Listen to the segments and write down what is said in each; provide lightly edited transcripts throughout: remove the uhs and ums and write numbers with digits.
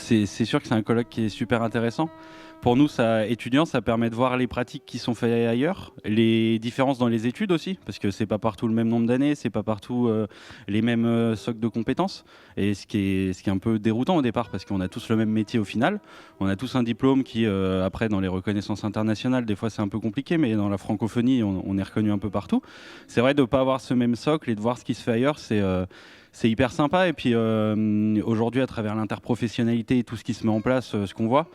c'est sûr que c'est un colloque qui est super intéressant. Pour nous, étudiants, ça permet de voir les pratiques qui sont faites ailleurs, les différences dans les études aussi, parce que c'est pas partout le même nombre d'années, c'est pas partout les mêmes socles de compétences. Et ce qui est un peu déroutant au départ, parce qu'on a tous le même métier au final. On a tous un diplôme qui, après, dans les reconnaissances internationales, des fois c'est un peu compliqué, mais dans la francophonie, on est reconnu un peu partout. C'est vrai de ne pas avoir ce même socle et de voir ce qui se fait ailleurs, c'est hyper sympa. Et puis aujourd'hui, à travers l'interprofessionnalité et tout ce qui se met en place, ce qu'on voit,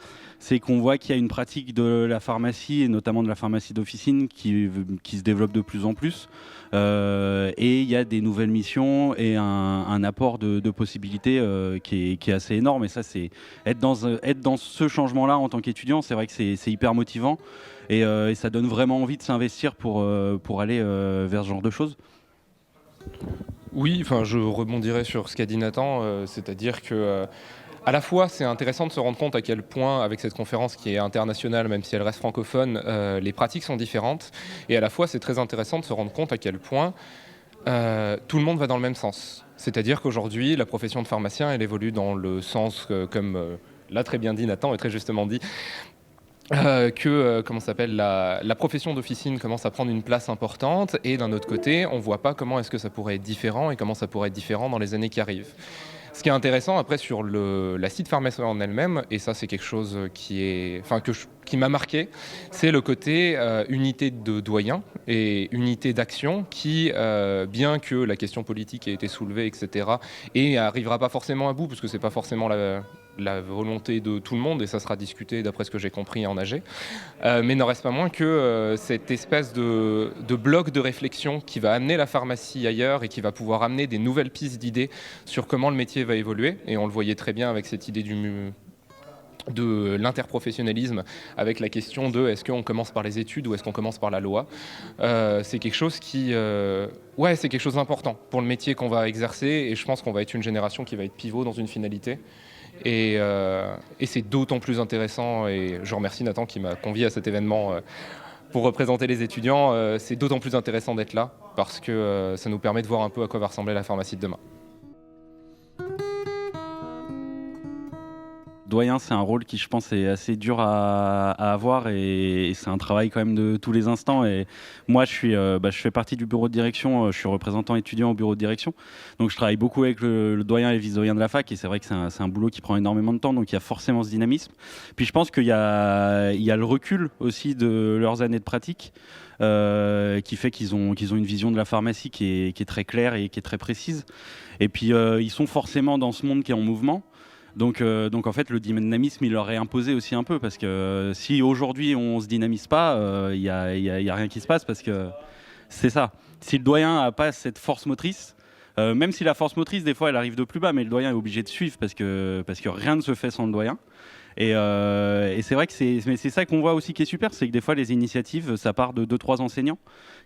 c'est qu'on voit qu'il y a une pratique de la pharmacie, et notamment de la pharmacie d'officine, qui se développe de plus en plus. Et il y a des nouvelles missions et un apport de possibilités qui est assez énorme. Et ça, c'est être dans ce changement-là en tant qu'étudiant, c'est vrai que c'est hyper motivant. Et ça donne vraiment envie de s'investir pour aller vers ce genre de choses. Oui, enfin, je rebondirai sur ce qu'a dit Nathan, c'est-à-dire que à la fois, c'est intéressant de se rendre compte à quel point, avec cette conférence qui est internationale, même si elle reste francophone, les pratiques sont différentes. Et à la fois, c'est très intéressant de se rendre compte à quel point tout le monde va dans le même sens. C'est-à-dire qu'aujourd'hui, la profession de pharmacien, elle évolue dans le sens, comme l'a très bien dit Nathan et très justement dit, comment s'appelle la profession d'officine commence à prendre une place importante, et d'un autre côté, on ne voit pas comment est-ce que ça pourrait être différent et comment ça pourrait être différent dans les années qui arrivent. Ce qui est intéressant après sur la site pharmacie en elle-même, et ça c'est quelque chose qui m'a marqué, c'est le côté unité de doyen et unité d'action qui, bien que la question politique ait été soulevée, etc., et n'arrivera pas forcément à bout, parce que c'est pas forcément la volonté de tout le monde, et ça sera discuté d'après ce que j'ai compris en AG, mais n'en reste pas moins que cette espèce de bloc de réflexion qui va amener la pharmacie ailleurs et qui va pouvoir amener des nouvelles pistes d'idées sur comment le métier va évoluer, et on le voyait très bien avec cette idée de l'interprofessionnalisme, avec la question de est-ce qu'on commence par les études ou est-ce qu'on commence par la loi. C'est quelque chose c'est quelque chose d'important pour le métier qu'on va exercer, et je pense qu'on va être une génération qui va être pivot dans une finalité. Et c'est d'autant plus intéressant, et je remercie Nathan qui m'a convié à cet événement pour représenter les étudiants. C'est d'autant plus intéressant d'être là parce que ça nous permet de voir un peu à quoi va ressembler la pharmacie de demain. Doyen, c'est un rôle qui, je pense, est assez dur à avoir, et c'est un travail quand même de tous les instants. Et moi, je fais partie du bureau de direction, je suis représentant étudiant au bureau de direction. Donc, je travaille beaucoup avec le doyen et le vice-doyen de la fac, et c'est vrai que c'est un boulot qui prend énormément de temps, donc il y a forcément ce dynamisme. Puis, je pense qu'il y a le recul aussi de leurs années de pratique. Qui fait qu'ils ont une vision de la pharmacie qui est très claire et qui est très précise. Et puis, ils sont forcément dans ce monde qui est en mouvement. Donc en fait, le dynamisme, il leur est imposé aussi un peu, parce que si aujourd'hui on se dynamise pas, il y a rien qui se passe, parce que c'est ça. Si le doyen a pas cette force motrice, même si la force motrice des fois elle arrive de plus bas, mais le doyen est obligé de suivre, parce que rien ne se fait sans le doyen. Et c'est vrai que c'est ça qu'on voit aussi qui est super, c'est que des fois les initiatives, ça part de 2-3 enseignants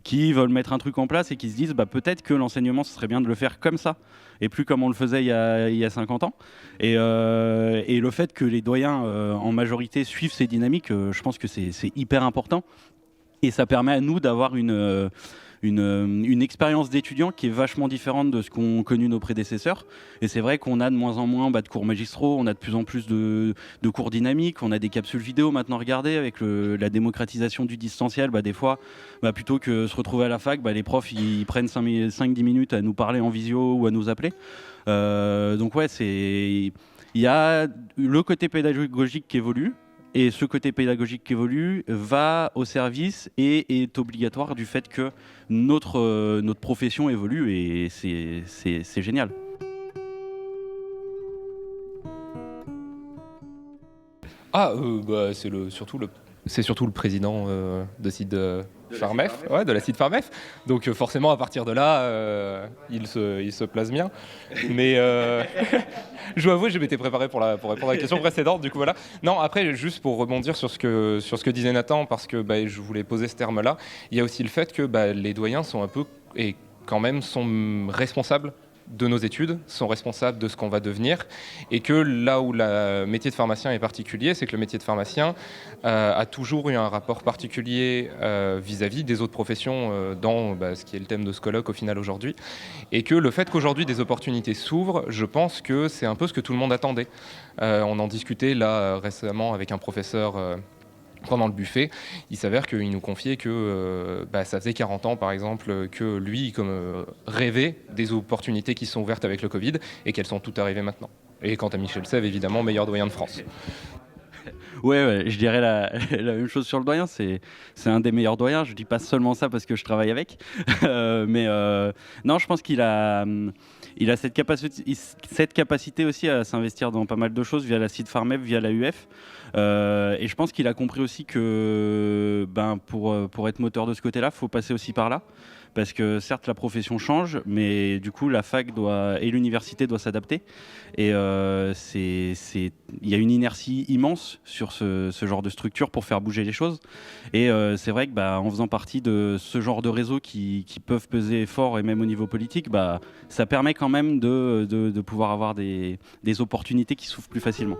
qui veulent mettre un truc en place et qui se disent peut-être que l'enseignement, ce serait bien de le faire comme ça et plus comme on le faisait il y a 50 ans. Et le fait que les doyens en majorité suivent ces dynamiques, je pense que c'est hyper important, et ça permet à nous d'avoir une expérience d'étudiant qui est vachement différente de ce qu'ont connu nos prédécesseurs. Et c'est vrai qu'on a de moins en moins de cours magistraux, on a de plus en plus de cours dynamiques, on a des capsules vidéo maintenant. Regardez, avec la démocratisation du distanciel, des fois, plutôt que se retrouver à la fac, les profs ils prennent 5-10 minutes à nous parler en visio ou à nous appeler. Donc ouais, il y a le côté pédagogique qui évolue, et ce côté pédagogique qui évolue va au service et est obligatoire du fait que notre profession évolue, et c'est génial. C'est surtout le président de site Pharmef, de la site Pharmef. Donc forcément, à partir de là, il se place bien. Mais je dois avouer, je m'étais préparé pour répondre à la question précédente. Du coup, voilà. Non, après, juste pour rebondir sur ce que disait Nathan, parce que je voulais poser ce terme-là, il y a aussi le fait que les doyens sont un peu, et quand même, sont responsables de nos études, sont responsables de ce qu'on va devenir, et que là où le métier de pharmacien est particulier, c'est que le métier de pharmacien a toujours eu un rapport particulier vis-à-vis des autres professions dans ce qui est le thème de ce colloque au final aujourd'hui, et que le fait qu'aujourd'hui des opportunités s'ouvrent, je pense que c'est un peu ce que tout le monde attendait. On en discutait là récemment avec un professeur pendant le buffet. Il s'avère qu'il nous confiait que ça faisait 40 ans, par exemple, que lui rêvait des opportunités qui sont ouvertes avec le Covid et qu'elles sont toutes arrivées maintenant. Et quant à Michel Sèvres, évidemment, meilleur doyen de France. Ouais, je dirais la même chose sur le doyen. C'est un des meilleurs doyens. Je dis pas seulement ça parce que je travaille avec, mais non, je pense qu'il a cette capacité aussi à s'investir dans pas mal de choses via la Cid Pharmep, via la UF. Et je pense qu'il a compris aussi que pour être moteur de ce côté-là, il faut passer aussi par là. Parce que certes, la profession change, mais du coup, la fac et l'université doivent s'adapter. Et il y a une inertie immense sur ce genre de structure pour faire bouger les choses. Et c'est vrai que en faisant partie de ce genre de réseaux qui peuvent peser fort, et même au niveau politique, ça permet quand même de pouvoir avoir des opportunités qui s'ouvrent plus facilement.